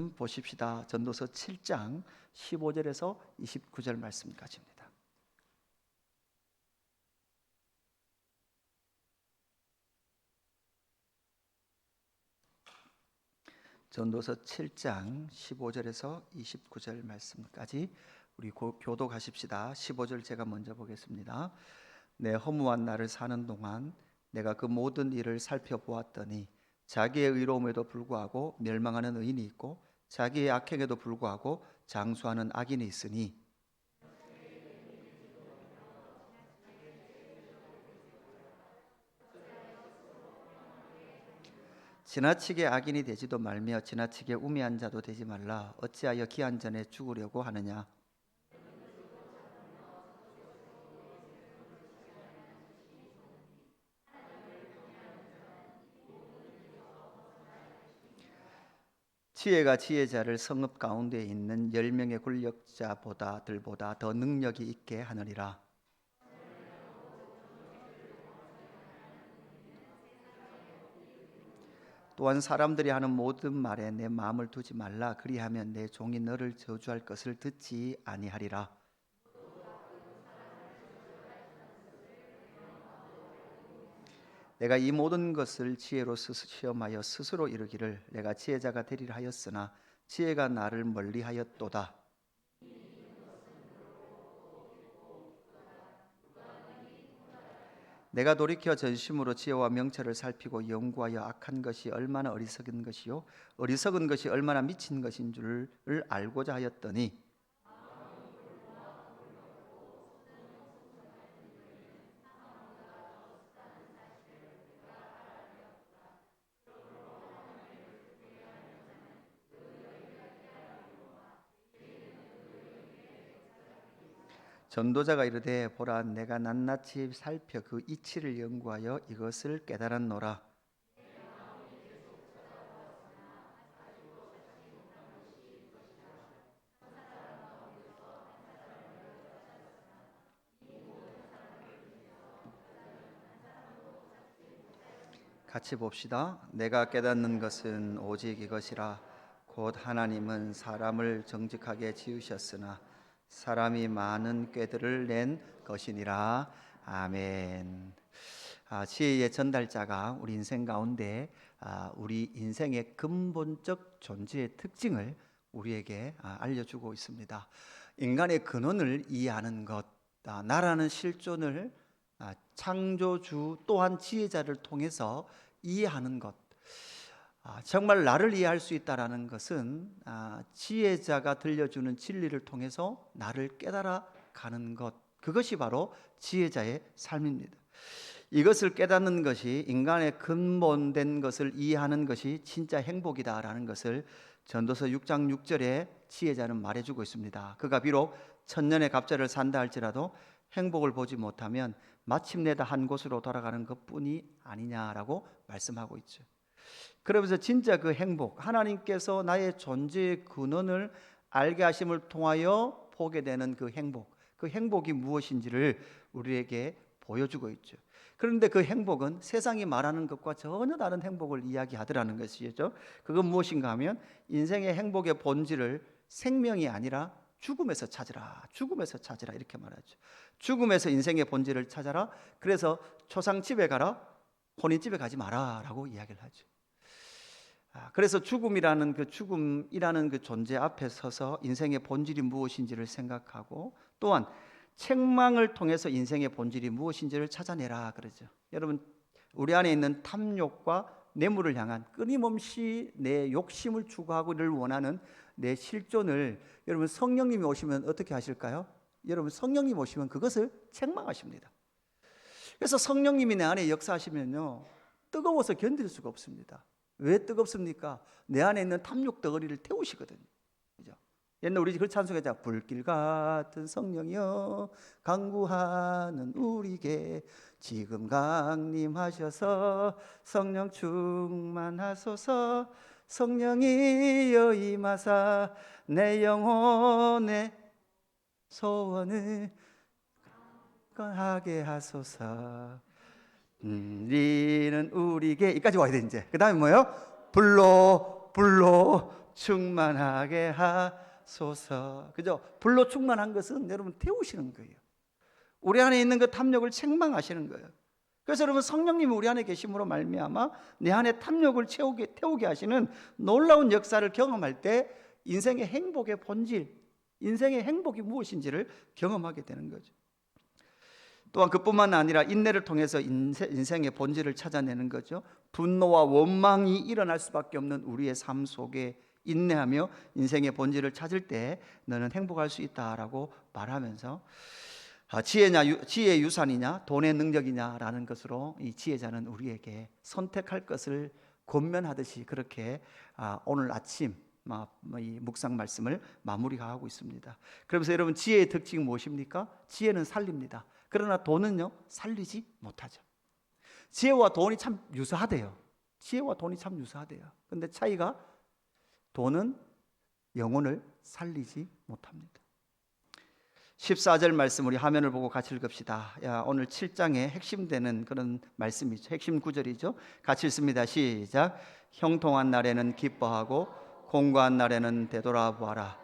보십시다. 전도서 7장 15절에서 29절 말씀까지입니다. 전도서 7장 15절에서 29절 말씀까지 우리 교독하십시다. 15절 제가 먼저 보겠습니다. 내 허무한 날을 사는 동안 내가 그 모든 일을 살펴보았더니 자기의 의로움에도 불구하고 멸망하는 의인이 있고 자기의 악행에도 불구하고 장수하는 악인이 있으니 지나치게 악인이 되지도 말며 지나치게 우매한 자도 되지 말라. 어찌하여 기한 전에 죽으려고 하느냐. 지혜가 지혜자를 성읍 가운데 있는 10명의 권력자들보다 더 능력이 있게 하느니라. 또한 사람들이 하는 모든 말에 내 마음을 두지 말라. 그리하면 내 종이 너를 저주할 것을 듣지 아니하리라. 내가 이 모든 것을 지혜로 시험하여 스스로 이르기를 내가 지혜자가 되리라 하였으나 지혜가 나를 멀리하였도다. 내가 돌이켜 전심으로 지혜와 명철을 살피고 연구하여 악한 것이 얼마나 어리석은 것이요 어리석은 것이 얼마나 미친 것인 줄을 알고자 하였더니 전도자가 이르되 보라 내가 낱낱이 살펴 그 이치를 연구하여 이것을 깨달았노라. 같이 봅시다. 내가 깨닫는 것은 오직 이것이라 곧 하나님은 사람을 정직하게 지으셨으나 사람이 많은 꾀들을 낸 것이니라. 아멘. 지혜의 전달자가 우리 인생 가운데 우리 인생의 근본적 존재의 특징을 우리에게 알려주고 있습니다. 인간의 근원을 이해하는 것, 나라는 실존을 창조주 또한 지혜자를 통해서 이해하는 것, 정말 나를 이해할 수 있다라는 것은 지혜자가 들려주는 진리를 통해서 나를 깨달아 가는 것, 그것이 바로 지혜자의 삶입니다. 이것을 깨닫는 것이 인간의 근본된 것을 이해하는 것이 진짜 행복이다라는 것을 전도서 6장 6절에 지혜자는 말해주고 있습니다. 그가 비록 천년의 갑절을 산다 할지라도 행복을 보지 못하면 마침내 다 한 곳으로 돌아가는 것뿐이 아니냐라고 말씀하고 있죠. 그러면서 진짜 그 행복, 하나님께서 나의 존재의 근원을 알게 하심을 통하여 보게 되는 그 행복이 무엇인지를 우리에게 보여주고 있죠. 그런데 그 행복은 세상이 말하는 것과 전혀 다른 행복을 이야기하더라는 것이죠. 그건 무엇인가 하면 인생의 행복의 본질을 생명이 아니라 죽음에서 찾으라 이렇게 말하죠. 죽음에서 인생의 본질을 찾아라. 그래서 초상집에 가라, 혼인집에 가지 마라 라고 이야기를 하죠. 그래서 죽음이라는 그 존재 앞에 서서 인생의 본질이 무엇인지를 생각하고 또한 책망을 통해서 인생의 본질이 무엇인지를 찾아내라 그러죠. 여러분, 우리 안에 있는 탐욕과 뇌물을 향한 끊임없이 내 욕심을 추구하기를 원하는 내 실존을 여러분 성령님이 오시면 어떻게 하실까요? 여러분 성령님 오시면 그것을 책망하십니다. 그래서 성령님이 내 안에 역사하시면요 뜨거워서 견딜 수가 없습니다. 왜 뜨겁습니까? 내 안에 있는 탐욕 덩어리를 태우시거든요. 그죠? 옛날 우리 그 찬송했잖아. 불길 같은 성령이여 강구하는 우리에게 지금 강림하셔서 성령 충만하소서. 성령이여 임하사 내 영혼의 소원을 하게 하소서. 리는 우리에게 이까지 와야 돼. 이제 그 다음에 뭐예요? 불로 충만하게 하소서. 그죠? 불로 충만한 것은 여러분 태우시는 거예요. 우리 안에 있는 그 탐욕을 책망하시는 거예요. 그래서 여러분 성령님이 우리 안에 계심으로 말미암아 내 안에 탐욕을 태우게 하시는 놀라운 역사를 경험할 때 인생의 행복의 본질, 인생의 행복이 무엇인지를 경험하게 되는 거죠. 또한 그뿐만 아니라 인내를 통해서 인생의 본질을 찾아내는 거죠. 분노와 원망이 일어날 수밖에 없는 우리의 삶 속에 인내하며 인생의 본질을 찾을 때 너는 행복할 수 있다라고 말하면서 지혜의 유산이냐 돈의 능력이냐라는 것으로 이 지혜자는 우리에게 선택할 것을 권면하듯이 그렇게 오늘 아침 이 묵상 말씀을 마무리하고 있습니다. 그러면서 여러분 지혜의 특징이 무엇입니까? 지혜는 살립니다. 그러나 돈은요 살리지 못하죠. 지혜와 돈이 참 유사하대요. 지혜와 돈이 참 유사하대요. 근데 차이가 돈은 영혼을 살리지 못합니다. 14절 말씀 우리 화면을 보고 같이 읽읍시다. 오늘 7장의 핵심 되는 그런 말씀이죠. 핵심 구절이죠. 같이 읽습니다. 시작. 형통한 날에는 기뻐하고 공고한 날에는 되돌아보아라.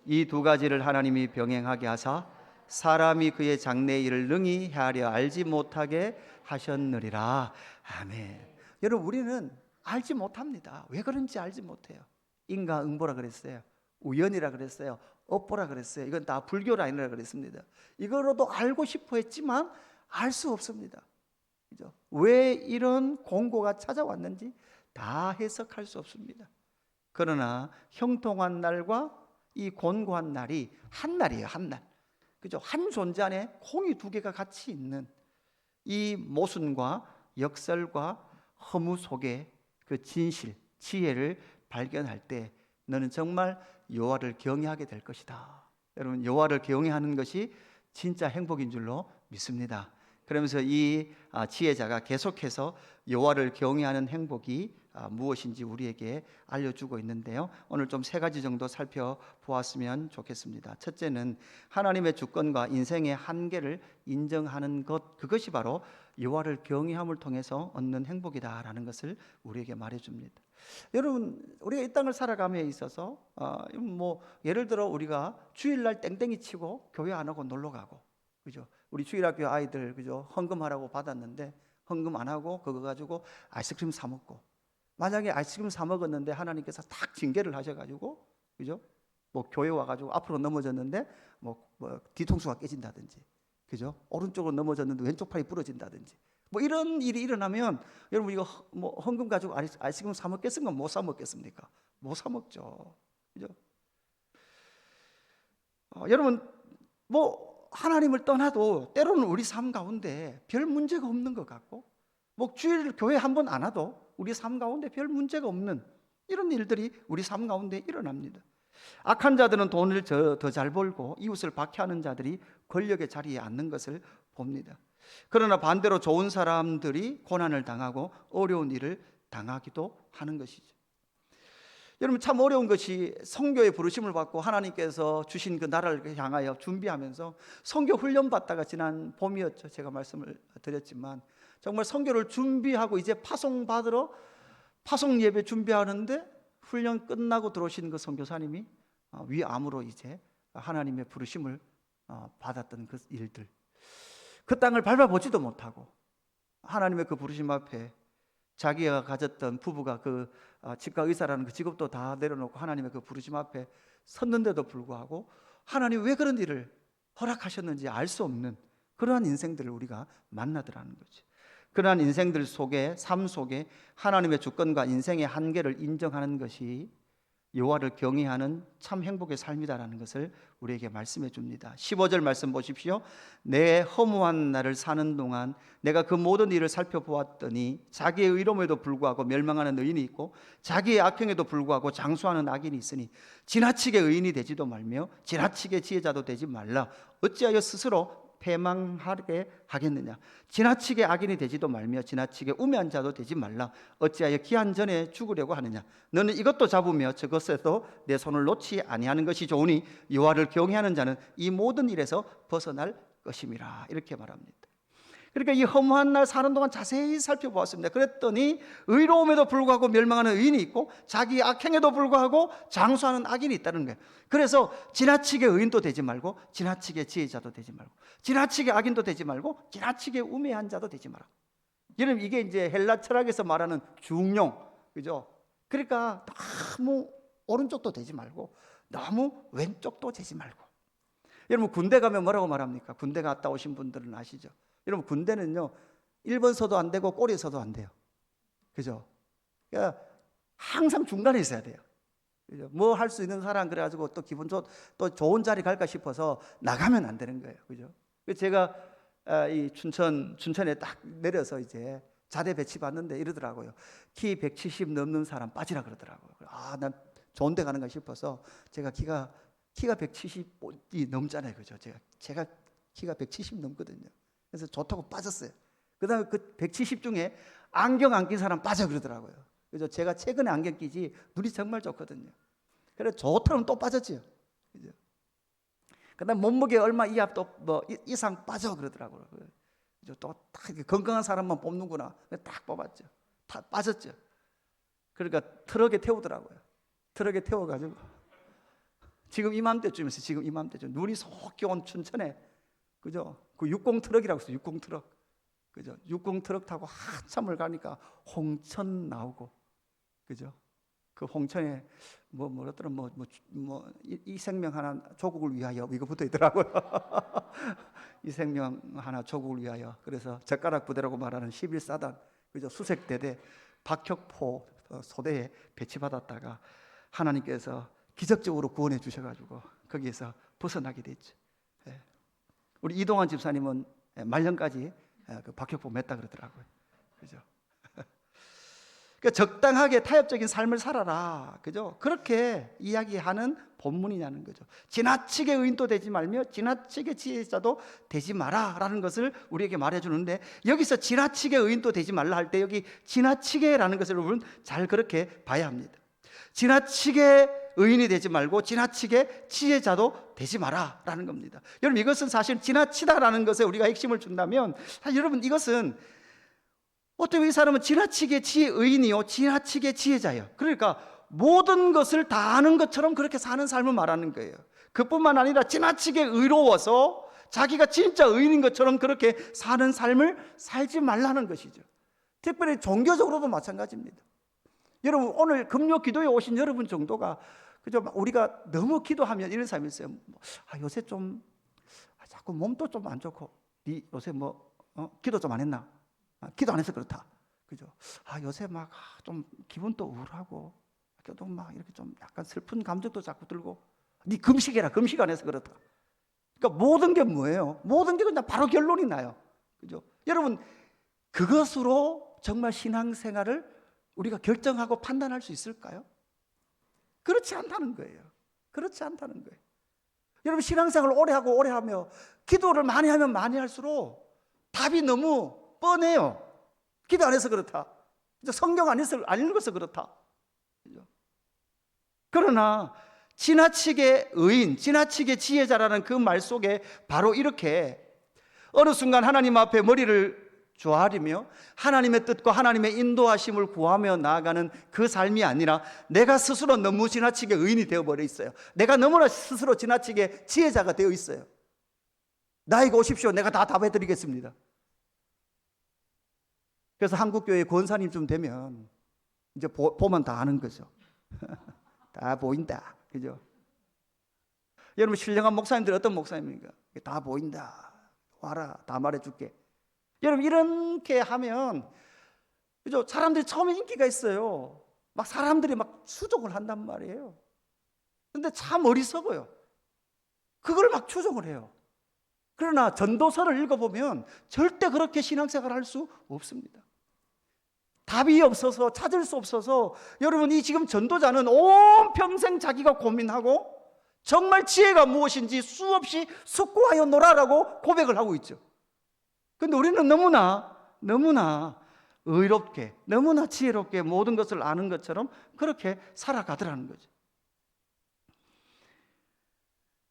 이 두 가지를 하나님이 병행하게 하사 사람이 그의 장래의 일을 능히 헤아려 알지 못하게 하셨느니라. 아멘. 여러분 우리는 알지 못합니다. 왜 그런지 알지 못해요. 인과응보라 그랬어요. 우연이라 그랬어요. 업보라 그랬어요. 이건 다 불교 라인이라 그랬습니다. 이거로도 알고 싶어 했지만 알 수 없습니다. 그죠? 왜 이런 공고가 찾아왔는지 다 해석할 수 없습니다. 그러나 형통한 날과 이 곤고한 날이 한 날이에요. 한 날. 그죠? 한 존재 안에 콩이 두 개가 같이 있는 이 모순과 역설과 허무 속에 그 진실, 지혜를 발견할 때 너는 정말 여호와를 경외하게 될 것이다. 여러분 여호와를 경외하는 것이 진짜 행복인 줄로 믿습니다. 그러면서 이 지혜자가 계속해서 여호와를 경외하는 행복이 무엇인지 우리에게 알려주고 있는데요. 오늘 좀 세 가지 정도 살펴보았으면 좋겠습니다. 첫째는 하나님의 주권과 인생의 한계를 인정하는 것, 그것이 바로 여호와를 경외함을 통해서 얻는 행복이다라는 것을 우리에게 말해줍니다. 여러분 우리가 이 땅을 살아감에 있어서 예를 들어 우리가 주일날 땡땡이 치고 교회 안 하고 놀러 가고, 그죠? 우리 주일학교 아이들 그죠? 헌금하라고 받았는데 헌금 안 하고 그거 가지고 아이스크림 사 먹고, 만약에 아이스크림 사 먹었는데 하나님께서 딱 징계를 하셔가지고, 그죠? 교회 와가지고 앞으로 넘어졌는데 뒤통수가 깨진다든지, 그죠? 오른쪽으로 넘어졌는데 왼쪽 팔이 부러진다든지, 이런 일이 일어나면 여러분 이거 헌금 가지고 아이스크림 사 먹겠습니까? 못 사 먹겠습니까? 못 사 먹죠, 그죠? 여러분 하나님을 떠나도 때로는 우리 삶 가운데 별 문제가 없는 것 같고, 주일 교회 한 번 안 와도 우리 삶 가운데 별 문제가 없는 이런 일들이 우리 삶 가운데 일어납니다. 악한 자들은 돈을 더 잘 벌고 이웃을 박해하는 자들이 권력의 자리에 앉는 것을 봅니다. 그러나 반대로 좋은 사람들이 고난을 당하고 어려운 일을 당하기도 하는 것이죠. 여러분 참 어려운 것이 선교의 부르심을 받고 하나님께서 주신 그 나라를 향하여 준비하면서 선교 훈련 받다가 지난 봄이었죠. 제가 말씀을 드렸지만 정말 선교를 준비하고 이제 파송 예배 준비하는데 훈련 끝나고 들어오신 그 선교사님이 위암으로 이제 하나님의 부르심을 받았던 그 일들, 그 땅을 밟아보지도 못하고 하나님의 그 부르심 앞에 자기가 가졌던 부부가 그 치과 의사라는 그 직업도 다 내려놓고 하나님의 그 부르심 앞에 섰는데도 불구하고 하나님 왜 그런 일을 허락하셨는지 알 수 없는 그러한 인생들을 우리가 만나더라는 거지. 그러한 인생들 속에, 삶 속에 하나님의 주권과 인생의 한계를 인정하는 것이 여호와를 경외하는 참 행복의 삶이다라는 것을 우리에게 말씀해 줍니다. 15절 말씀 보십시오. 내 허무한 날을 사는 동안 내가 그 모든 일을 살펴보았더니 자기의 의로움에도 불구하고 멸망하는 의인이 있고 자기의 악행에도 불구하고 장수하는 악인이 있으니 지나치게 의인이 되지도 말며 지나치게 지혜자도 되지 말라. 어찌하여 스스로 패망하게 하겠느냐. 지나치게 악인이 되지도 말며 지나치게 우매한 자도 되지 말라. 어찌하여 기한 전에 죽으려고 하느냐. 너는 이것도 잡으며 저것에도 내 손을 놓지 아니하는 것이 좋으니 여호와를 경외하는 자는 이 모든 일에서 벗어날 것임이라. 이렇게 말합니다. 그러니까 이 허무한 날 사는 동안 자세히 살펴보았습니다. 그랬더니 의로움에도 불구하고 멸망하는 의인이 있고 자기 악행에도 불구하고 장수하는 악인이 있다는 거예요. 그래서 지나치게 의인도 되지 말고 지나치게 지혜자도 되지 말고 지나치게 악인도 되지 말고 지나치게 우매한 자도 되지 마라. 여러분, 이게 이제 헬라 철학에서 말하는 중용, 그죠? 그러니까 너무 오른쪽도 되지 말고 너무 왼쪽도 되지 말고. 여러분, 군대 가면 뭐라고 말합니까? 군대 갔다 오신 분들은 아시죠? 여러분, 군대는요 1번 서도 안 되고 꼬리에 서도 안 돼요. 그죠? 그러니까 항상 중간에 있어야 돼요. 그죠? 뭐 할 수 있는 사람 그래가지고 또 기분 또 좋은 자리 갈까 싶어서 나가면 안 되는 거예요. 그죠? 제가 이 춘천에 딱 내려서 이제 자대 배치 받는데 이러더라고요. 키 170 넘는 사람 빠지라 그러더라고요. 난 좋은 데 가는가 싶어서 제가 키가 170이 넘잖아요. 그죠? 제가 키가 170 넘거든요. 그래서 좋다고 빠졌어요. 그 다음에 그 170 중에 안경 안 낀 사람 빠져 그러더라고요. 그죠? 제가 최근에 안경 끼지 눈이 정말 좋거든요. 그래서 좋다면 또 빠졌지요. 그죠? 그 다음 몸무게 얼마 이하 또 뭐 이상 빠져 그러더라고요. 그죠? 또 딱 건강한 사람만 뽑는구나. 딱 뽑았죠. 다 빠졌죠. 그러니까 트럭에 태우더라고요. 트럭에 태워가지고 지금 이맘때쯤에서 눈이 속히 온 춘천에, 그죠? 그 60 트럭이라고 했어요. 60 트럭. 그죠? 60 트럭 타고 한참을 가니까 홍천 나오고, 그죠? 그 홍천에 뭐랬더라, 이 생명 하나 조국을 위하여 이거 붙어 있더라고요. 이 생명 하나 조국을 위하여. 그래서 젓가락 부대라고 말하는 11사단, 그죠? 수색대대 박혁포 소대에 배치받았다가 하나님께서 기적적으로 구원해 주셔가지고 거기에서 벗어나게 됐죠. 우리 이동환 집사님은 말년까지 그 박혁포 맸다 그러더라고요. 그죠? 그러니까 적당하게 타협적인 삶을 살아라. 그죠? 그렇게 이야기하는 본문이냐는 거죠. 지나치게 의인도 되지 말며 지나치게 지혜자도 되지 마라라는 것을 우리에게 말해주는데, 여기서 지나치게 의인도 되지 말라 할 때 여기 지나치게라는 것을 여러분 잘 그렇게 봐야 합니다. 지나치게 의인이 되지 말고 지나치게 지혜자도 되지 마라라는 겁니다. 여러분, 이것은 사실 지나치다라는 것에 우리가 핵심을 준다면, 사실 여러분 이것은 어떻게 이 사람은 지나치게 의인이요 지나치게 지혜자예요. 그러니까 모든 것을 다 아는 것처럼 그렇게 사는 삶을 말하는 거예요. 그뿐만 아니라 지나치게 의로워서 자기가 진짜 의인인 것처럼 그렇게 사는 삶을 살지 말라는 것이죠. 특별히 종교적으로도 마찬가지입니다. 여러분, 오늘 금요 기도에 오신 여러분 정도가, 그죠? 우리가 너무 기도하면 이런 삶이 있어요. 요새 좀 자꾸 몸도 좀 안 좋고, 네 요새 기도 좀 안 했나? 기도 안 해서 그렇다. 그죠? 요새 막 좀 기분도 우울하고, 또 막 이렇게 좀 약간 슬픈 감정도 자꾸 들고, 네 금식해라. 금식 안 해서 그렇다. 그러니까 모든 게 뭐예요? 모든 게 그냥 바로 결론이 나요. 그죠? 여러분, 그것으로 정말 신앙생활을 우리가 결정하고 판단할 수 있을까요? 그렇지 않다는 거예요. 그렇지 않다는 거예요. 여러분, 신앙생활을 오래 하고 오래 하며 기도를 많이 하면 많이 할수록 답이 너무 뻔해요. 기도 안 해서 그렇다. 성경 안 읽어서 그렇다. 그러나 지나치게 의인, 지나치게 지혜자라는 그 말 속에 바로 이렇게 어느 순간 하나님 앞에 머리를 조아리며 하나님의 뜻과 하나님의 인도하심을 구하며 나아가는 그 삶이 아니라 내가 스스로 너무 지나치게 의인이 되어버려 있어요. 내가 너무나 스스로 지나치게 지혜자가 되어 있어요. 나에게 오십시오. 내가 다 답해드리겠습니다. 그래서 한국교회 권사님쯤 되면 이제 보면 다 아는 거죠. 다 보인다. 그죠? 여러분, 신령한 목사님들 어떤 목사님입니까? 다 보인다. 와라. 다 말해줄게. 여러분, 이렇게 하면, 그죠? 사람들이 처음에 인기가 있어요. 막 사람들이 막 추종을 한단 말이에요. 근데 참 어리석어요. 그걸 막 추종을 해요. 그러나 전도서를 읽어보면 절대 그렇게 신앙생활을 할 수 없습니다. 답이 없어서, 찾을 수 없어서, 여러분, 이 지금 전도자는 온 평생 자기가 고민하고 정말 지혜가 무엇인지 수없이 숙고하여 노라라고 고백을 하고 있죠. 그런데 우리는 너무나 의롭게, 너무나 지혜롭게 모든 것을 아는 것처럼 그렇게 살아가더라는 거죠.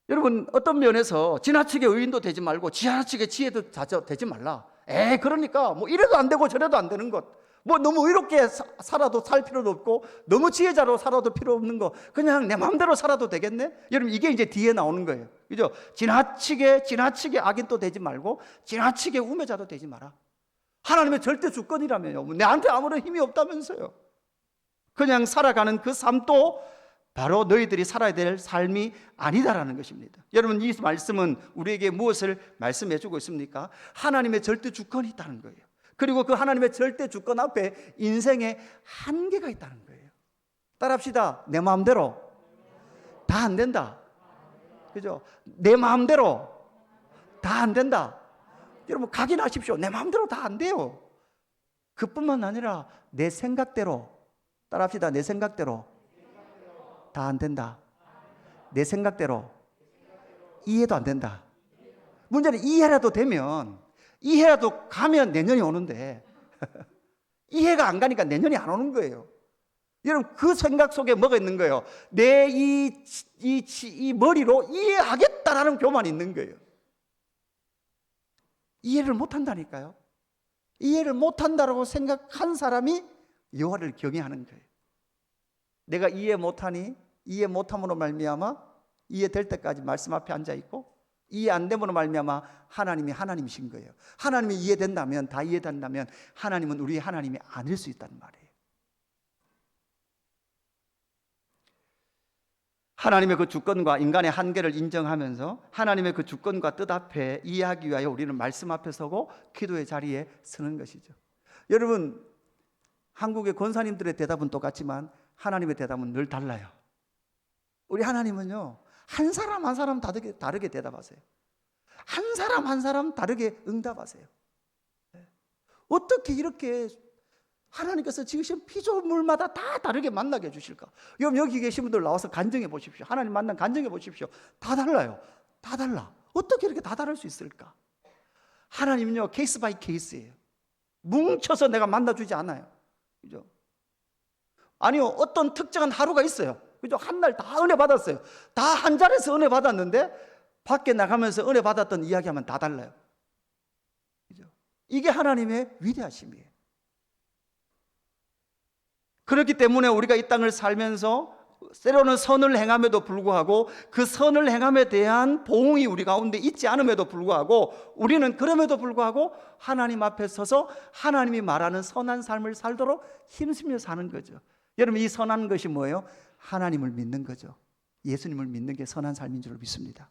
여러분, 어떤 면에서 지나치게 의인도 되지 말고 지나치게 지혜도 되지 말라. 그러니까 뭐 이래도 안 되고 저래도 안 되는 것, 뭐 너무 의롭게 살아도 살 필요도 없고 너무 지혜자로 살아도 필요 없는 거, 그냥 내 마음대로 살아도 되겠네? 여러분, 이게 이제 뒤에 나오는 거예요. 그죠? 지나치게 악인도 되지 말고 지나치게 우매자도 되지 마라. 하나님의 절대 주권이라면요, 내한테 아무런 힘이 없다면서요. 그냥 살아가는 그 삶도 바로 너희들이 살아야 될 삶이 아니다라는 것입니다. 여러분, 이 말씀은 우리에게 무엇을 말씀해 주고 있습니까? 하나님의 절대 주권이 있다는 거예요. 그리고 그 하나님의 절대 주권 앞에 인생의 한계가 있다는 거예요. 따라합시다. 내 마음대로 다 안 된다. 그죠? 내 마음대로 다 안 된다. 여러분, 각인하십시오. 내 마음대로 다 안 돼요. 그뿐만 아니라 내 생각대로, 따라합시다. 내 생각대로 다 안 된다. 내 생각대로 이해도 안 된다. 문제는 이해라도 되면, 이해라도 가면 내년이 오는데 이해가 안 가니까 내년이 안 오는 거예요. 여러분, 그 생각 속에 뭐가 있는 거예요? 내 이 머리로 이해하겠다라는 교만이 있는 거예요. 이해를 못한다니까요. 이해를 못한다라고 생각한 사람이 여호와를 경외하는 거예요. 내가 이해 못하니, 이해 못함으로 말미암아 이해될 때까지 말씀 앞에 앉아있고, 이해 안 됨으로 말미암아 하나님이 하나님이신 거예요. 하나님이 이해된다면, 다 이해된다면 하나님은 우리의 하나님이 아닐 수 있다는 말이에요. 하나님의 그 주권과 인간의 한계를 인정하면서 하나님의 그 주권과 뜻 앞에 이해하기 위하여 우리는 말씀 앞에 서고 기도의 자리에 서는 것이죠. 여러분, 한국의 권사님들의 대답은 똑같지만 하나님의 대답은 늘 달라요. 우리 하나님은요, 한 사람 한 사람 다르게 대답하세요. 한 사람 한 사람 다르게 응답하세요. 어떻게 이렇게 하나님께서 지으신 피조물마다 다 다르게 만나게 해주실까? 여러분, 여기 계신 분들 나와서 간증해 보십시오. 하나님 만난 간증해 보십시오. 다 달라요. 다 달라. 어떻게 이렇게 다 다를 수 있을까? 하나님은요, 케이스 바이 케이스예요. 뭉쳐서 내가 만나주지 않아요. 그죠? 아니요, 어떤 특정한 하루가 있어요. 그죠? 한 날 다 은혜 받았어요. 다 한 자리에서 은혜 받았는데 밖에 나가면서 은혜 받았던 이야기하면 다 달라요. 그죠? 이게 하나님의 위대하심이에요. 그렇기 때문에 우리가 이 땅을 살면서 때로는 선을 행함에도 불구하고 그 선을 행함에 대한 보응이 우리 가운데 있지 않음에도 불구하고 우리는 그럼에도 불구하고 하나님 앞에 서서 하나님이 말하는 선한 삶을 살도록 힘쓰며 사는 거죠. 여러분, 이 선한 것이 뭐예요? 하나님을 믿는 거죠. 예수님을 믿는 게 선한 삶인 줄 믿습니다.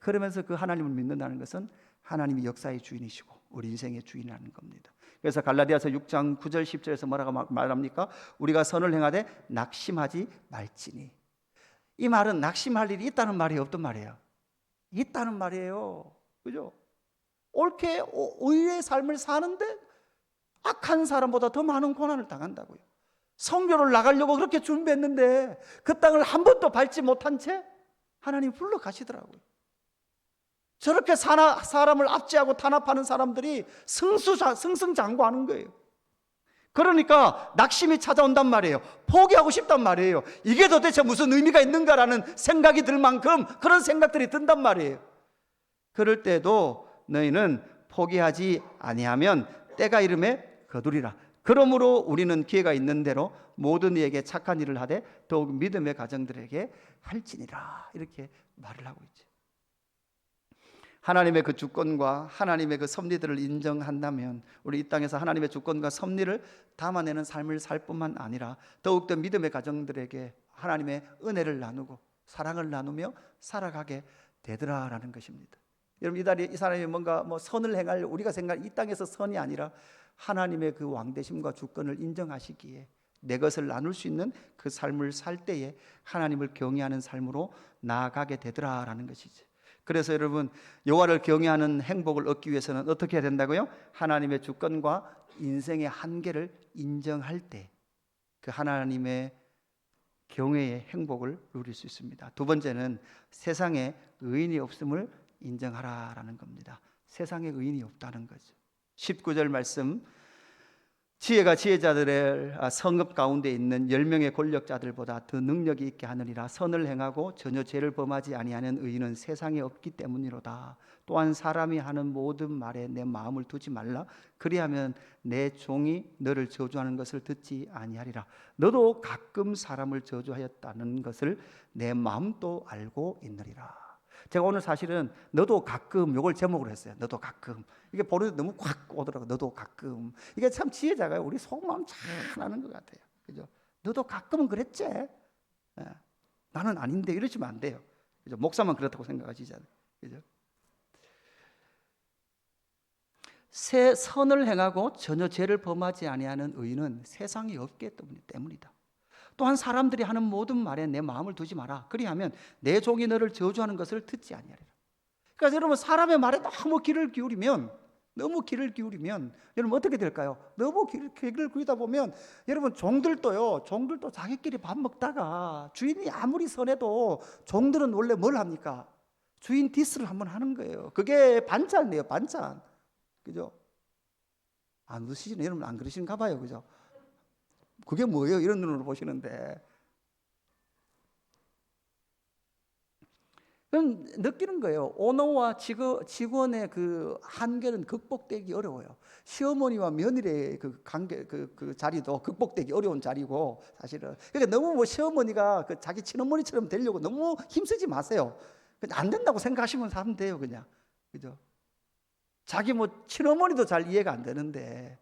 그러면서 그 하나님을 믿는다는 것은 하나님이 역사의 주인이시고 우리 인생의 주인이라는 겁니다. 그래서 갈라디아서 6장 9절 10절에서 뭐라고 말합니까? 우리가 선을 행하되 낙심하지 말지니. 이 말은 낙심할 일이 있다는 말이에요, 없단 말이에요? 있다는 말이에요. 그죠? 옳게 의의 삶을 사는데 악한 사람보다 더 많은 고난을 당한다고요. 선교를 나가려고 그렇게 준비했는데 그 땅을 한 번도 밟지 못한 채 하나님 불러 가시더라고요. 저렇게 사람을 압제하고 탄압하는 사람들이 승승장구하는 거예요. 그러니까 낙심이 찾아온단 말이에요. 포기하고 싶단 말이에요. 이게 도대체 무슨 의미가 있는가라는 생각이 들 만큼 그런 생각들이 든단 말이에요. 그럴 때도 너희는 포기하지 아니하면 때가 이름에 거두리라. 그러므로 우리는 기회가 있는 대로 모든 이에게 착한 일을 하되 더욱 믿음의 가정들에게 할지니라. 이렇게 말을 하고 있죠. 하나님의 그 주권과 하나님의 그 섭리들을 인정한다면 우리 이 땅에서 하나님의 주권과 섭리를 담아내는 삶을 살 뿐만 아니라 더욱더 믿음의 가정들에게 하나님의 은혜를 나누고 사랑을 나누며 살아가게 되더라라는 것입니다. 여러분, 이 사람이 뭔가 선을 행할 우리가 생각할 이 땅에서 선이 아니라 하나님의 그 왕되심과 주권을 인정하시기에 내 것을 나눌 수 있는 그 삶을 살 때에 하나님을 경외하는 삶으로 나아가게 되더라라는 것이죠. 그래서 여러분, 여호와를 경외하는 행복을 얻기 위해서는 어떻게 해야 된다고요? 하나님의 주권과 인생의 한계를 인정할 때 그 하나님의 경외의 행복을 누릴 수 있습니다. 두 번째는 세상에 의인이 없음을 인정하라라는 겁니다. 세상에 의인이 없다는 거죠. 19절 말씀 지혜가 지혜자들의 성읍 가운데 있는 10명의 권력자들보다 더 능력이 있게 하느니라. 선을 행하고 전혀 죄를 범하지 아니하는 의인은 세상에 없기 때문이로다. 또한 사람이 하는 모든 말에 내 마음을 두지 말라. 그리하면 내 종이 너를 저주하는 것을 듣지 아니하리라. 너도 가끔 사람을 저주하였다는 것을 내 마음도 알고 있느니라. 제가 오늘 사실은 너도 가끔 요걸 제목으로 했어요. 너도 가끔. 이게 보는데 너무 꽉 오더라고요. 너도 가끔. 이게 참 지혜자가 우리 속마음 잘 아는 것 같아요. 그죠? 너도 가끔은 그랬지? 예. 나는 아닌데 이러시면 안 돼요. 그죠? 목사만 그렇다고 생각하시잖아요. 그죠? 새 선을 행하고 전혀 죄를 범하지 아니하는 의인은 세상에 없기 때문이다. 또한 사람들이 하는 모든 말에 내 마음을 두지 마라. 그리하면 내 종이 너를 저주하는 것을 듣지 아니하리라. 그러니까 여러분 사람의 말에 너무 귀를 기울이면 여러분 어떻게 될까요? 너무 귀를 기울이다 보면 여러분 종들도 자기끼리 밥 먹다가 주인이 아무리 선해도 종들은 원래 뭘 합니까? 주인 디스를 한번 하는 거예요. 그게 반찬이에요, 반찬. 그죠? 안 그러시죠? 여러분 안 그러신가 봐요. 그죠? 그게 뭐예요? 이런 눈으로 보시는데. 그럼 느끼는 거예요. 오너와 직원의 그 한계는 극복되기 어려워요. 시어머니와 며느리의 그 관계, 그 자리도 극복되기 어려운 자리고, 사실은. 그러니까 너무 뭐 시어머니가 그 자기 친어머니처럼 되려고 너무 힘쓰지 마세요. 그냥 안 된다고 생각하시면 하면 돼요, 그냥. 그죠? 자기 뭐 친어머니도 잘 이해가 안 되는데.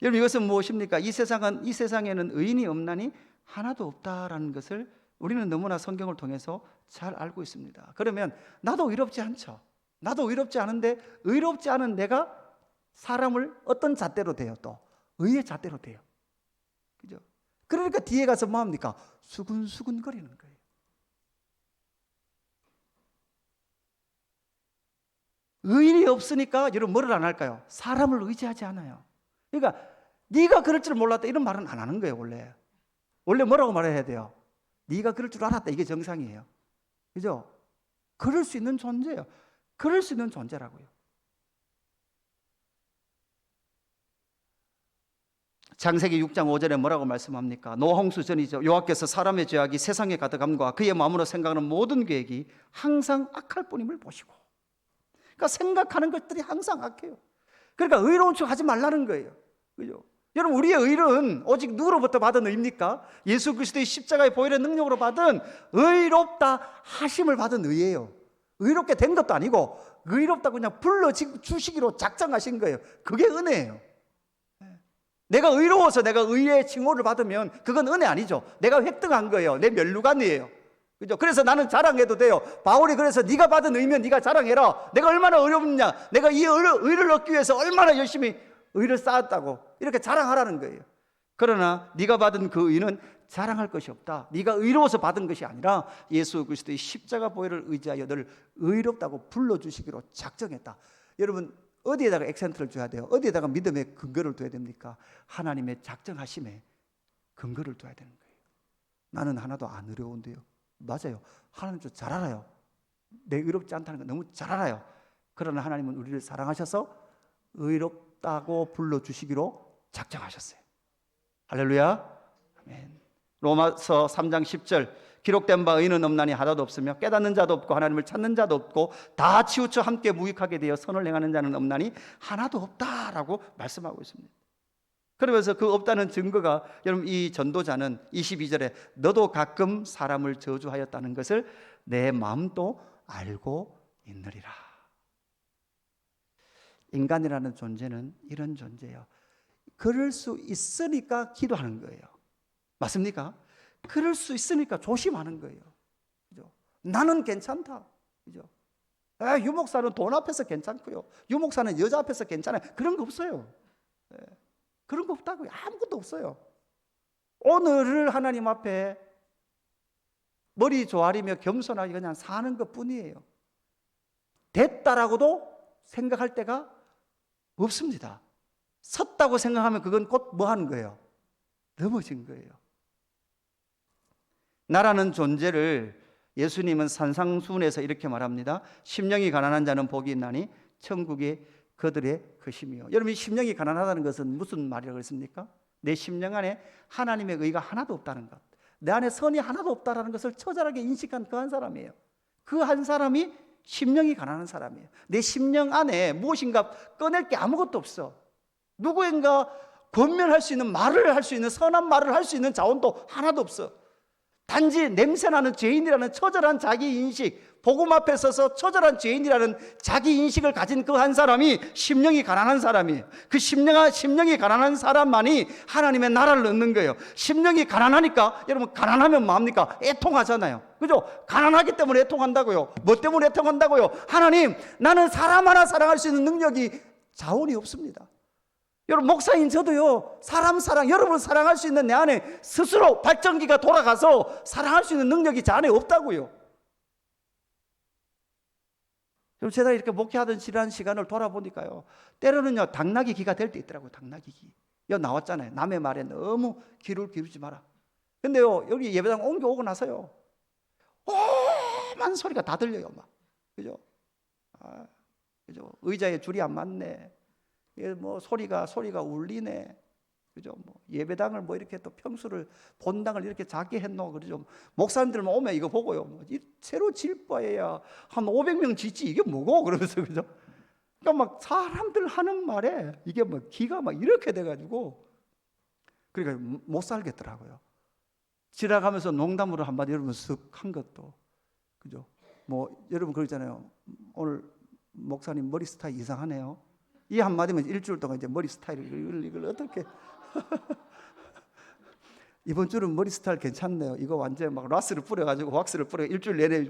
여러분 이것은 무엇입니까? 이 세상에는 의인이 없나니 하나도 없다라는 것을 우리는 너무나 성경을 통해서 잘 알고 있습니다. 그러면 나도 의롭지 않죠. 나도 의롭지 않은데 의롭지 않은 내가 사람을 어떤 잣대로 대요? 또 의의 잣대로 대요. 그죠? 그러니까 뒤에 가서 뭐 합니까? 수근수근 거리는 거예요. 의인이 없으니까 여러분 뭐를 안 할까요? 사람을 의지하지 않아요. 그러니까 네가 그럴 줄 몰랐다 이런 말은 안 하는 거예요. 원래 뭐라고 말해야 돼요? 네가 그럴 줄 알았다. 이게 정상이에요. 그죠? 그럴 수 있는 존재예요. 그럴 수 있는 존재라고요. 창세기 6장 5절에 뭐라고 말씀합니까? 노홍수 전이죠. 여호와께서 사람의 죄악이 세상에 가득함과 그의 마음으로 생각하는 모든 계획이 항상 악할 뿐임을 보시고. 그러니까 생각하는 것들이 항상 악해요. 그러니까 의로운 척 하지 말라는 거예요. 그죠? 여러분 우리의 의는 오직 누구로부터 받은 의입니까? 예수 그리스도의 십자가의 보혈의 능력으로 받은 의롭다 하심을 받은 의예요. 의롭게 된 것도 아니고 의롭다고 그냥 불러주시기로 작정하신 거예요. 그게 은혜예요. 내가 의로워서 내가 의의 칭호를 받으면 그건 은혜 아니죠. 내가 획득한 거예요. 내 면류관이에요. 그죠? 그래서 나는 자랑해도 돼요. 바울이 그래서 네가 받은 의면 네가 자랑해라. 내가 얼마나 어렵냐. 내가 이 의를 얻기 위해서 얼마나 열심히 의를 쌓았다고 이렇게 자랑하라는 거예요. 그러나 네가 받은 그 의는 자랑할 것이 없다. 네가 의로워서 받은 것이 아니라 예수 그리스도의 십자가 보혈을 의지하여 너를 의롭다고 불러주시기로 작정했다. 여러분 어디에다가 액센트를 줘야 돼요? 어디에다가 믿음의 근거를 둬야 됩니까? 하나님의 작정하심에 근거를 둬야 되는 거예요. 나는 하나도 안 어려운데요. 맞아요. 하나님도 잘 알아요. 내 의롭지 않다는 거 너무 잘 알아요. 그러나 하나님은 우리를 사랑하셔서 의롭다고 불러주시기로 작정하셨어요. 할렐루야. 아멘. 로마서 3장 10절 기록된 바 의인은 없나니 하나도 없으며 깨닫는 자도 없고 하나님을 찾는 자도 없고 다 치우쳐 함께 무익하게 되어 선을 행하는 자는 없나니 하나도 없다라고 말씀하고 있습니다. 그러면서 그 없다는 증거가 여러분 이 전도자는 22절에 너도 가끔 사람을 저주하였다는 것을 내 마음도 알고 있느리라. 인간이라는 존재는 이런 존재예요. 그럴 수 있으니까 기도하는 거예요. 맞습니까? 그럴 수 있으니까 조심하는 거예요. 그죠? 나는 괜찮다. 그죠? 유목사는 돈 앞에서 괜찮고요. 유목사는 여자 앞에서 괜찮아요. 그런 거 없어요. 그런 거 없다고요. 아무것도 없어요. 오늘을 하나님 앞에 머리 조아리며 겸손하게 그냥 사는 것 뿐이에요. 됐다라고도 생각할 때가 없습니다. 섰다고 생각하면 그건 곧 뭐 하는 거예요? 넘어진 거예요. 나라는 존재를 예수님은 산상수훈에서 이렇게 말합니다. 심령이 가난한 자는 복이 있나니 천국에 그들의 것이며. 여러분, 이 심령이 가난하다는 것은 무슨 말이라고 했습니까? 내 심령 안에 하나님의 의가 하나도 없다는 것, 내 안에 선이 하나도 없다는 것을 처절하게 인식한 그 한 사람이에요. 그 한 사람이 심령이 가난한 사람이에요. 내 심령 안에 무엇인가 꺼낼 게 아무것도 없어. 누구인가 권면할 수 있는 말을 할 수 있는, 선한 말을 할 수 있는 자원도 하나도 없어. 단지 냄새나는 죄인이라는 처절한 자기인식, 복음 앞에 서서 처절한 죄인이라는 자기인식을 가진 그 한 사람이 심령이 가난한 사람이에요. 그 심령이 가난한 사람만이 하나님의 나라를 얻는 거예요. 심령이 가난하니까, 여러분, 가난하면 뭐합니까? 애통하잖아요. 그죠? 가난하기 때문에 애통한다고요. 뭐 때문에 애통한다고요? 하나님, 나는 사람 하나 사랑할 수 있는 능력이, 자원이 없습니다. 여러분, 목사인 저도요, 여러분을 사랑할 수 있는 내 안에 스스로 발전기가 돌아가서 사랑할 수 있는 능력이 제 안에 없다고요. 여러분, 제가 이렇게 목회하던 지난 시간을 돌아보니까요, 때로는요, 당나귀 기가 될 때 있더라고요. 당나귀 기. 여기 나왔잖아요. 남의 말에 너무 귀를 기울이지 마라. 근데요, 여기 예배당 옮겨오고 나서요, 오만 소리가 다 들려요, 막. 그죠? 그죠? 의자에 줄이 안 맞네. 뭐 소리가 울리네. 그죠? 뭐 예배당을 뭐 이렇게 또 평수를 본당을 이렇게 작게 했노. 그죠? 목사님들만 오면 이거 보고요. 뭐 새로 질 바에야 한 500명 짓지 이게 뭐고 그러면서. 그죠? 그러니까 막 사람들 하는 말에 이게 뭐 기가 막 이렇게 돼가지고 그러니까 못 살겠더라고요. 지나가면서 농담으로 한마디 여러분 쓱 한 것도. 그죠? 뭐 여러분 그러잖아요. 오늘 목사님 머리 스타일 이상하네요. 이 한마디면 일주일 동안 이제 머리 스타일을 이걸 어떻게 이번 주는 머리 스타일 괜찮네요. 이거 완전 막 라스를 뿌려가지고 왁스를 뿌려 일주일 내내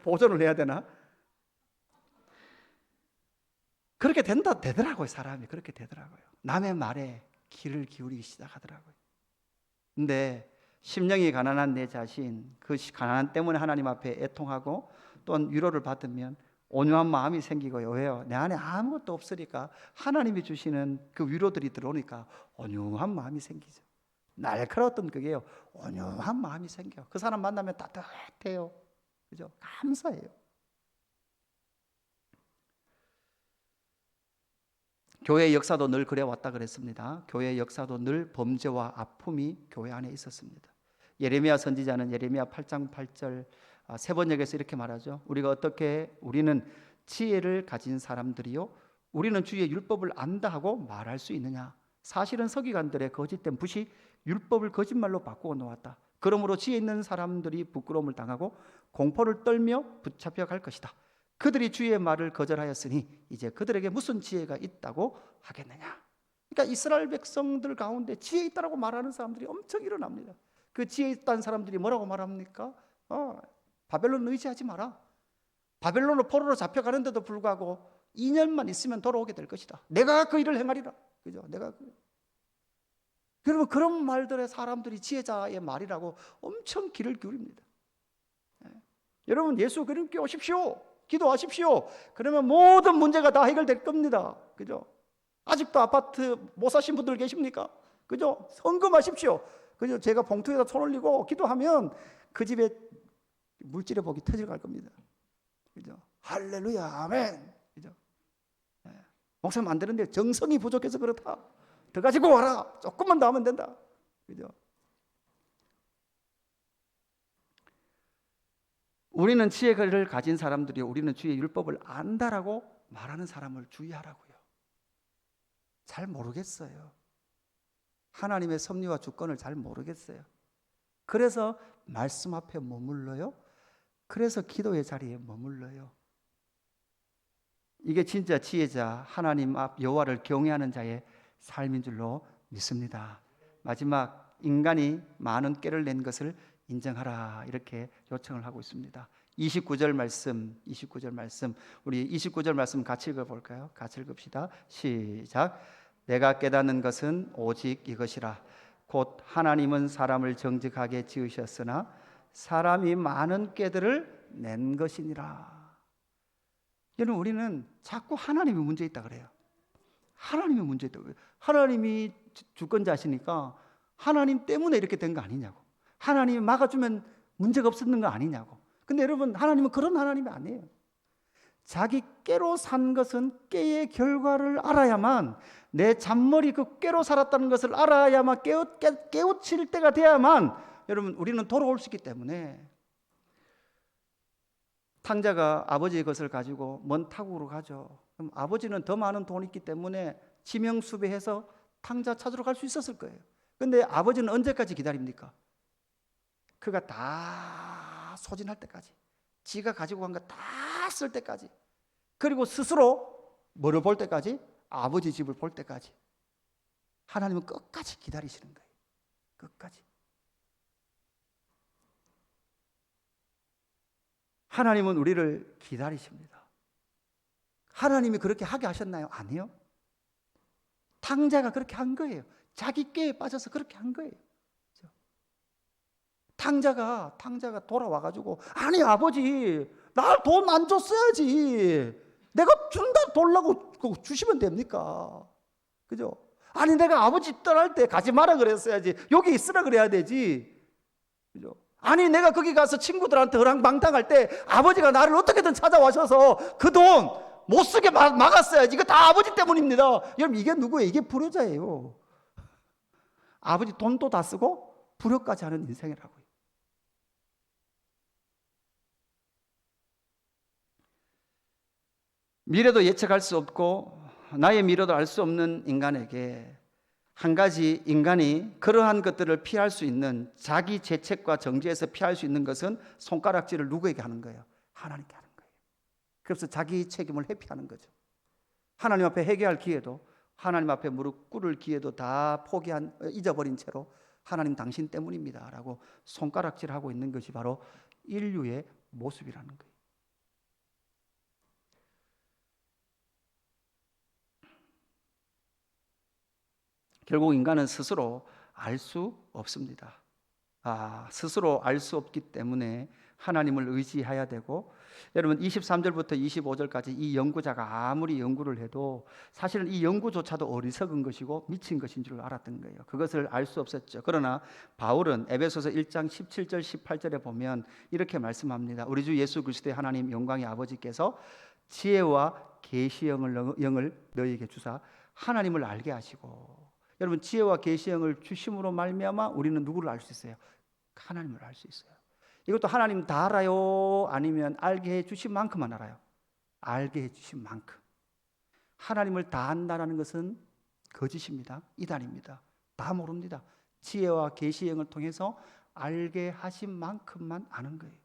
보존을 해야 되나? 그렇게 되더라고요. 사람이 그렇게 되더라고요. 남의 말에 귀를 기울이기 시작하더라고요. 근데 심령이 가난한 내 자신, 그 가난한 때문에 하나님 앞에 애통하고 또한 위로를 받으면 온유한 마음이 생기고요. 왜요? 내 안에 아무것도 없으니까 하나님이 주시는 그 위로들이 들어오니까 온유한 마음이 생기죠. 날카로웠던 그게요, 온유한 마음이 생겨. 그 사람 만나면 따뜻해요. 그죠? 감사해요. 교회의 역사도 늘 그래왔다 그랬습니다. 교회의 역사도 늘 범죄와 아픔이 교회 안에 있었습니다. 예레미야 선지자는 예레미야 8장 8절 세번역에서 이렇게 말하죠. 우리는 지혜를 가진 사람들이요, 우리는 주의 율법을 안다 하고 말할 수 있느냐. 사실은 서기관들의 거짓된 붓이 율법을 거짓말로 바꾸어 놓았다. 그러므로 지혜 있는 사람들이 부끄러움을 당하고 공포를 떨며 붙잡혀 갈 것이다. 그들이 주의 말을 거절하였으니 이제 그들에게 무슨 지혜가 있다고 하겠느냐. 그러니까 이스라엘 백성들 가운데 지혜 있다고 말하는 사람들이 엄청 일어납니다. 그 지혜 있다는 사람들이 뭐라고 말합니까? 바벨론 의지하지 마라. 바벨론으로 포로로 잡혀가는데도 불구하고 2년만 있으면 돌아오게 될 것이다. 내가 그 일을 행하리라. 그죠? 여러분, 그런 말들에 사람들이 지혜자의 말이라고 엄청 귀를 기울입니다. 여러분, 예수 그리스도께 오십시오. 기도하십시오. 그러면 모든 문제가 다 해결될 겁니다. 그죠? 아직도 아파트 못 사신 분들 계십니까? 그죠? 헌금하십시오. 그죠? 제가 봉투에다 손 올리고 기도하면 그 집에 물질의 복이 터져갈 겁니다. 그죠? 할렐루야, 아멘. 그죠? 목사님 안 되는데 정성이 부족해서 그렇다. 더 가지고 와라. 조금만 더 하면 된다. 그죠? 우리는 지혜를 가진 사람들이 우리는 주의 율법을 안다라고 말하는 사람을 주의하라고요. 잘 모르겠어요. 하나님의 섭리와 주권을 잘 모르겠어요. 그래서 말씀 앞에 머물러요. 그래서 기도의 자리에 머물러요. 이게 진짜 지혜자, 하나님 앞 여호와를 경외하는 자의 삶인 줄로 믿습니다. 마지막, 인간이 많은 꾀를 낸 것을 인정하라, 이렇게 요청을 하고 있습니다. 29절 말씀, 우리 29절 말씀 같이 읽어볼까요? 같이 읽읍시다. 시작. 내가 깨닫는 것은 오직 이것이라. 곧 하나님은 사람을 정직하게 지으셨으나 사람이 많은 꾀들을 낸 것이니라. 여러분, 우리는 자꾸 하나님이 문제 있다 그래요. 하나님이 문제 있다 그래요. 하나님이 주권자시니까 하나님 때문에 이렇게 된 거 아니냐고. 하나님이 막아주면 문제가 없었는 거 아니냐고. 근데 여러분, 하나님은 그런 하나님이 아니에요. 자기 깨로 산 것은 깨의 결과를 알아야만, 내 잔머리 그 깨로 살았다는 것을 알아야만, 깨우칠 때가 돼야만 여러분 우리는 돌아올 수 있기 때문에, 탕자가 아버지의 것을 가지고 먼 타국으로 가죠. 그럼 아버지는 더 많은 돈이 있기 때문에 지명수배해서 탕자 찾으러 갈 수 있었을 거예요. 근데 아버지는 언제까지 기다립니까? 그가 다 소진할 때까지, 지가 가지고 간 거 다 쓸 때까지, 그리고 스스로 뭐를 볼 때까지? 아버지 집을 볼 때까지. 하나님은 끝까지 기다리시는 거예요. 끝까지. 하나님은 우리를 기다리십니다. 하나님이 그렇게 하게 하셨나요? 아니요. 탕자가 그렇게 한 거예요. 자기 꾀에 빠져서 그렇게 한 거예요. 탕자가 돌아와가지고, 아니 아버지, 나 돈 안 줬어야지. 내가 준다 돌라고 주시면 됩니까? 그죠? 아니 내가 아버지 떠날 때 가지 마라 그랬어야지. 여기 있으라 그래야 되지. 그죠? 아니 내가 거기 가서 친구들한테 허랑방탕할 때 아버지가 나를 어떻게든 찾아와셔서 그 돈 못 쓰게 막았어야지. 이거 다 아버지 때문입니다. 여러분 이게 누구예요? 이게 불효자예요. 아버지 돈도 다 쓰고 불효까지 하는 인생이라고요. 미래도 예측할 수 없고 나의 미래도 알 수 없는 인간에게 한 가지, 인간이 그러한 것들을 피할 수 있는, 자기 죄책과 정죄에서 피할 수 있는 것은 손가락질을 누구에게 하는 거예요? 하나님께 하는 거예요. 그래서 자기 책임을 회피하는 거죠. 하나님 앞에 회개할 기회도, 하나님 앞에 무릎 꿇을 기회도 다 잊어버린 채로 하나님 당신 때문입니다 라고 손가락질하고 있는 것이 바로 인류의 모습이라는 거예요. 결국 인간은 스스로 알 수 없습니다. 스스로 알 수 없기 때문에 하나님을 의지해야 되고, 여러분 23절부터 25절까지 이 연구자가 아무리 연구를 해도 사실은 이 연구조차도 어리석은 것이고 미친 것인 줄 알았던 거예요. 그것을 알 수 없었죠. 그러나 바울은 에베소서 1장 17절 18절에 보면 이렇게 말씀합니다. 우리 주 예수 그리스도의 하나님 영광의 아버지께서 지혜와 계시의 영을 너희에게 주사 하나님을 알게 하시고, 여러분 지혜와 계시의 영을 주심으로 말미암아 우리는 누구를 알 수 있어요? 하나님을 알 수 있어요. 이것도 하나님 다 알아요? 아니면 알게 해주신 만큼만 알아요? 알게 해주신 만큼. 하나님을 다 안다는 것은 거짓입니다. 이단입니다. 다 모릅니다. 지혜와 계시의 영을 통해서 알게 하신 만큼만 아는 거예요.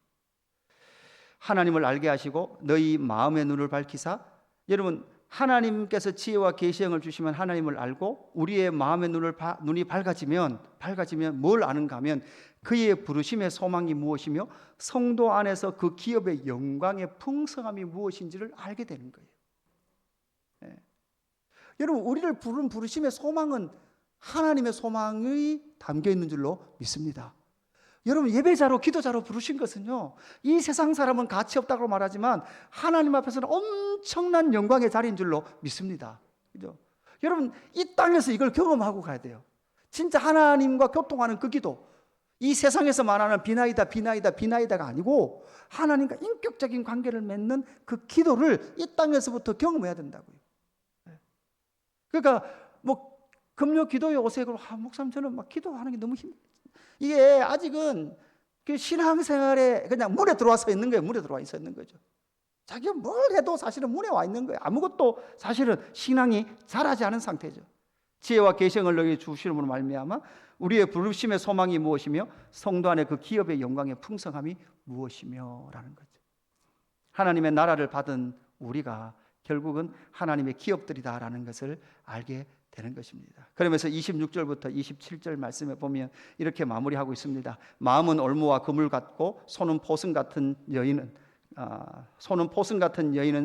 하나님을 알게 하시고 너희 마음의 눈을 밝히사, 여러분 하나님께서 지혜와 계시의 영을 주시면 하나님을 알고 우리의 마음의 눈이 밝아지면 뭘 아는가 하면 그의 부르심의 소망이 무엇이며 성도 안에서 그 기업의 영광의 풍성함이 무엇인지를 알게 되는 거예요. 네. 여러분 우리를 부른 부르심의 소망은 하나님의 소망이 담겨 있는 줄로 믿습니다. 여러분 예배자로 기도자로 부르신 것은요, 이 세상 사람은 가치 없다고 말하지만 하나님 앞에서는 엄청난 영광의 자리인 줄로 믿습니다. 그죠? 여러분 이 땅에서 이걸 경험하고 가야 돼요. 진짜 하나님과 교통하는 그 기도, 이 세상에서 말하는 비나이다가 아니고 하나님과 인격적인 관계를 맺는 그 기도를 이 땅에서부터 경험해야 된다고요. 그러니까 뭐 금요 기도에 오세요. 그럼 목사님 저는 막 기도하는 게 너무 힘들어요. 이게 아직은 그 신앙생활에 그냥 문에 들어와서 있는 거예요. 문에 들어와 있는 거죠. 자기가 뭘 해도 사실은 문에 와 있는 거예요. 아무것도 사실은 신앙이 자라지 않은 상태죠. 지혜와 계시를 너희 주시름으로 말미암아 우리의 부르심의 소망이 무엇이며 성도 안에 그 기업의 영광의 풍성함이 무엇이며 라는 거죠. 하나님의 나라를 받은 우리가 결국은 하나님의 기업들이다라는 것을 알게 되는 것입니다. 그러면서 26절부터 27절 말씀에 보면 이렇게 마무리하고 있습니다. 마음은 올무와 그물 같고 손은 포승 같은 여인은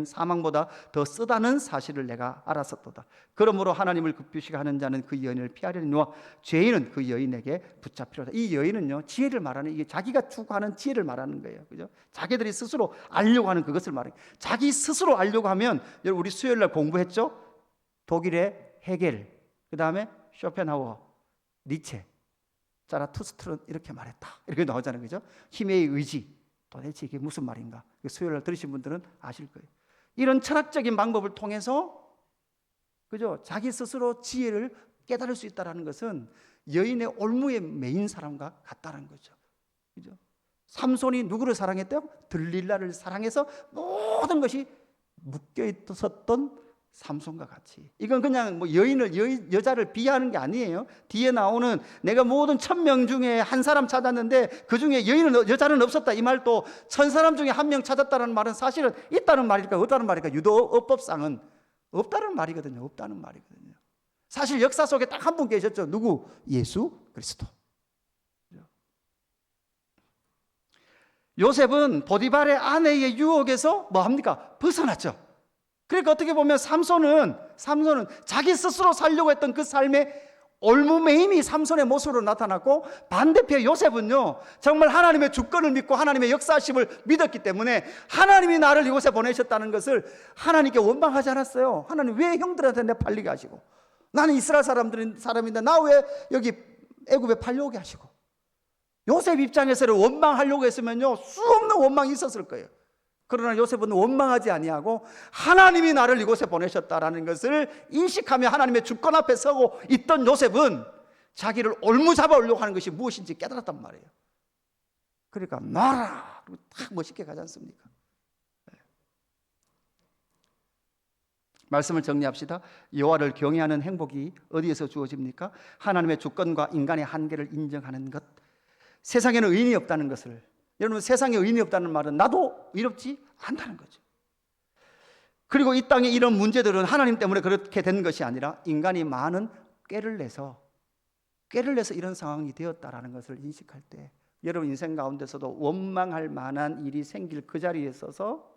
사망보다 더 쓰다는 사실을 내가 알았었도다. 그러므로 하나님을 급뷰시게 하는 자는 그 여인을 피하려니와 죄인은 그 여인에게 붙잡히로다. 이 여인은요 지혜를 말하는, 이게 자기가 추구하는 지혜를 말하는 거예요. 그죠? 자기들이 스스로 알려고 하는 그것을 말해요. 자기 스스로 알려고 하면, 여러분 우리 수요일 날 공부했죠? 독일의 헤겔, 그 다음에 쇼펜하우어, 니체, 자라투스트는 이렇게 말했다. 이렇게 나오잖아요. 그죠? 힘의 의지. 도대체 이게 무슨 말인가? 수요일날 들으신 분들은 아실 거예요. 이런 철학적인 방법을 통해서 그죠? 자기 스스로 지혜를 깨달을 수 있다는 것은 여인의 올무에 매인 사람과 같다는 거죠. 그죠? 삼손이 누구를 사랑했대요? 들릴라를 사랑해서 모든 것이 묶여 있었던 삼손과 같이. 이건 그냥 뭐 여자를 비하하는 게 아니에요. 뒤에 나오는 내가 모든 1000명 중에 한 사람 찾았는데 그 중에 여자는 없었다. 이 말도 1000사람 중에 한 명 찾았다는 말은 사실은 있다는 말일까 없다는 말일까? 유도어법상은 없다는 말이거든요. 없다는 말이거든요. 사실 역사 속에 딱 한 분 계셨죠. 누구? 예수 그리스도. 요셉은 보디발의 아내의 유혹에서 뭐 합니까? 벗어났죠. 그러니까 어떻게 보면 삼손은 자기 스스로 살려고 했던 그 삶의 올무매임이 삼손의 모습으로 나타났고, 반대편 요셉은요 정말 하나님의 주권을 믿고 하나님의 역사하심을 믿었기 때문에 하나님이 나를 이곳에 보내셨다는 것을 하나님께 원망하지 않았어요. 하나님 왜 형들한테 내 팔리게 하시고, 나는 이스라엘 사람인데 나 왜 여기 애굽에 팔려오게 하시고. 요셉 입장에서는 원망하려고 했으면요 수없는 원망이 있었을 거예요. 그러나 요셉은 원망하지 아니하고 하나님이 나를 이곳에 보내셨다라는 것을 인식하며 하나님의 주권 앞에 서고 있던 요셉은 자기를 올무잡아 오려고 하는 것이 무엇인지 깨달았단 말이에요. 그러니까 놔라 그리고 딱 멋있게 가지 않습니까? 말씀을 정리합시다. 여호와를 경외하는 행복이 어디에서 주어집니까? 하나님의 주권과 인간의 한계를 인정하는 것. 세상에는 의인이 없다는 것을, 여러분 세상에 의인이 없다는 말은 나도 의롭지 않다는 거죠. 그리고 이 땅의 이런 문제들은 하나님 때문에 그렇게 된 것이 아니라 인간이 많은 꾀를 내서 이런 상황이 되었다라는 것을 인식할 때, 여러분 인생 가운데서도 원망할 만한 일이 생길 그 자리에 서서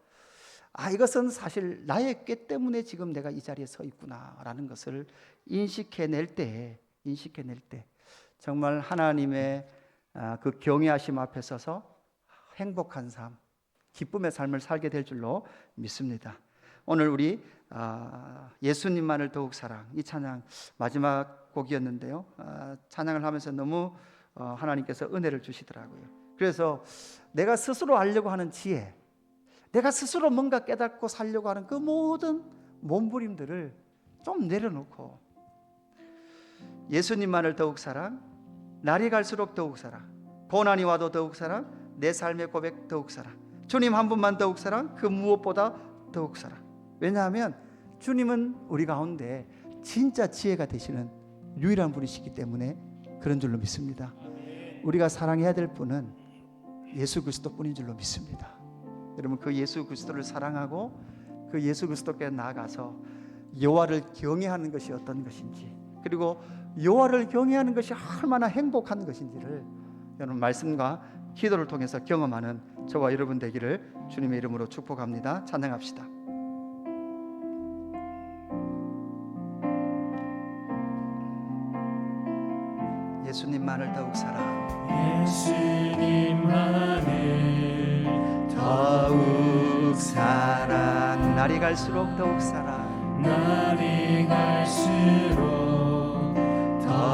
이것은 사실 나의 꾀 때문에 지금 내가 이 자리에 서 있구나라는 것을 인식해낼 때 정말 하나님의 그 경외하심 앞에 서서 행복한 삶, 기쁨의 삶을 살게 될 줄로 믿습니다. 오늘 우리 예수님만을 더욱 사랑, 이 찬양 마지막 곡이었는데요, 찬양을 하면서 너무 하나님께서 은혜를 주시더라고요. 그래서 내가 스스로 알려고 하는 지혜, 내가 스스로 뭔가 깨닫고 살려고 하는 그 모든 몸부림들을 좀 내려놓고 예수님만을 더욱 사랑, 날이 갈수록 더욱 사랑, 고난이 와도 더욱 사랑, 내 삶의 고백 더욱 사랑, 주님 한 분만 더욱 사랑, 그 무엇보다 더욱 사랑. 왜냐하면 주님은 우리 가운데 진짜 지혜가 되시는 유일한 분이시기 때문에 그런 줄로 믿습니다. 우리가 사랑해야 될 분은 예수 그리스도 뿐인 줄로 믿습니다. 여러분 그 예수 그리스도를 사랑하고 그 예수 그리스도께 나아가서 여호와를 경외하는 것이 어떤 것인지, 그리고 여호와를 경외하는 것이 얼마나 행복한 것인지를 여러분 말씀과 기도를 통해서 경험하는 저와 여러분 되기를 주님의 이름으로 축복합니다. 찬양합시다. 예수님만을 더욱 사랑, 예수님만을 더욱 사랑, 날이 갈수록 더욱 사랑, 날이 갈수록